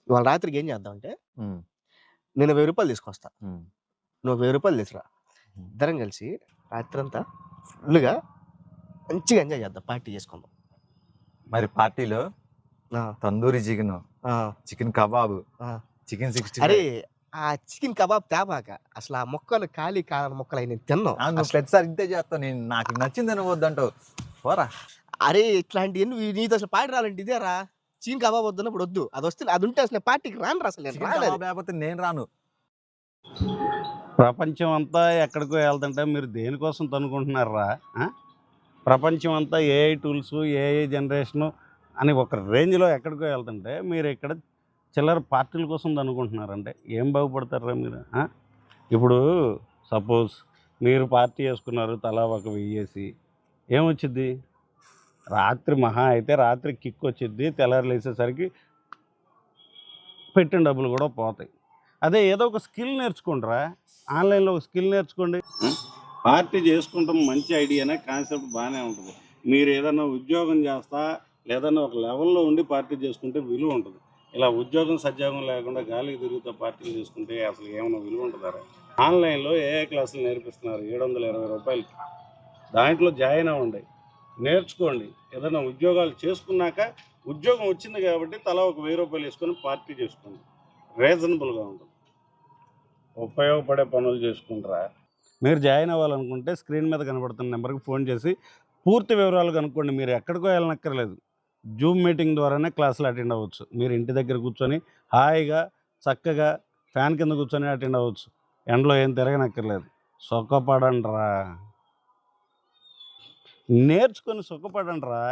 ఇవాళ రాత్రికి ఏం చేద్దామంటే, హ్మ్. నేను రూ. 1000 తీసుకొస్తా. హ్మ్. నువ్వు రూ. 1000 తీసుకురా. హ్మ్. ఇద్దరం కలిసి రాత్రంతా ఫుల్‌గా మంచిగా ఎంజాయ్ చేద్దాం. పార్టీ చేసుకుందాం. మరి పార్టీలో ఆ! తందూరి చికెను, ఆ! చికెన్ కబాబు, ఆ! చికెన్ అరే! 65. ఆ చికెన్ కబాబ్ తేబాక. అసలు ఆ ముక్కలు ఖాళీ కాని ముక్కలయి నేను తినను. నువ్వు ప్రతిసారి ఇంతే చేస్తావు. నాకు నచ్చింది తినవద్దంటావు. పోరా! అరే! ఇట్లాంటియన్ని నీతో అసలు పార్టీ రావాలంటే ఇదేరా. చికెన్ కబాబ్ వద్దన్నప్పుడు వద్దు. అదుంటే అసలు పార్టీకి రానురా అసలు నేను చికెన్ రానది. కబాబ్ లేకపోతే నేను రాను. ప్రపంచం అంతా ఎక్కడికో వెళ్తుంటే మీరు దేనికోసం తన్నుకుంటున్నారా? ప్రపంచం అంతా ఏఐ టూల్స్, ఏఐ జనరేషను అని ఒక రేంజ్‌లో ఎక్కడికో వెళ్తుంటే మీరు ఇక్కడ చిల్లర పార్టీల కోసం తన్నుకుంటున్నారంటే ఏం బాగుపడతారురా మీరు? ఇప్పుడు సపోజ్ మీరు పార్టీ చేసుకున్నారు తలా ఒక 1000 ఏమొచ్చిద్ది? రాత్రి మహా అయితే రాత్రి కిక్ వచ్చిద్ది. తెల్లారి లేసేసరికి పెట్టిన డబ్బులు కూడా పోతాయి. అదే ఏదో ఒక స్కిల్ నేర్చుకోండిరా. ఆన్‌లైన్‌లో ఒక స్కిల్ నేర్చుకోండి. పార్టీ చేసుకుంటాం మంచి ఐడియానే, కాన్సెప్ట్ బాగానే ఉంటుంది. మీరు ఏదైనా ఉద్యోగం చేస్తా లేదన్నా ఒక లెవెల్లో ఉండి పార్టీ చేసుకుంటే విలువ ఉంటుంది. ఇలా ఉద్యోగం సద్యోగం లేకుండా గాలికి తిరుగుతూ పార్టీలు చేసుకుంటే అసలు ఏమైనా విలువ ఉంటుందా? ఆన్లైన్లో ఏఐ క్లాసులు నేర్పిస్తున్నారు రూ. 720. దాంట్లో జాయిన్ అవ్వండి, నేర్చుకోండి. ఏదైనా ఉద్యోగాలు చేసుకున్నాక ఉద్యోగం వచ్చింది కాబట్టి తలా ఒక రూ. 1000 వేసుకొని పార్టీ చేసుకోండి. రీజనబుల్గా ఉంటుంది. ఉపయోగపడే పనులు చేసుకుంటారా. మీరు జాయిన్ అవ్వాలనుకుంటే స్క్రీన్ మీద కనబడుతున్న నెంబర్కి ఫోన్ చేసి పూర్తి వివరాలు కనుక్కోండి. మీరు ఎక్కడికో వెళ్ళనక్కర్లేదు. జూమ్ మీటింగ్ ద్వారానే క్లాసులు అటెండ్ అవ్వచ్చు. మీరు ఇంటి దగ్గర కూర్చొని హాయిగా చక్కగా ఫ్యాన్ కింద కూర్చొని అటెండ్ అవ్వచ్చు. ఎండలో ఏం తిరగనక్కర్లేదు. సుఖపడండిరా. నేర్చుకొని సుఖపడండిరా.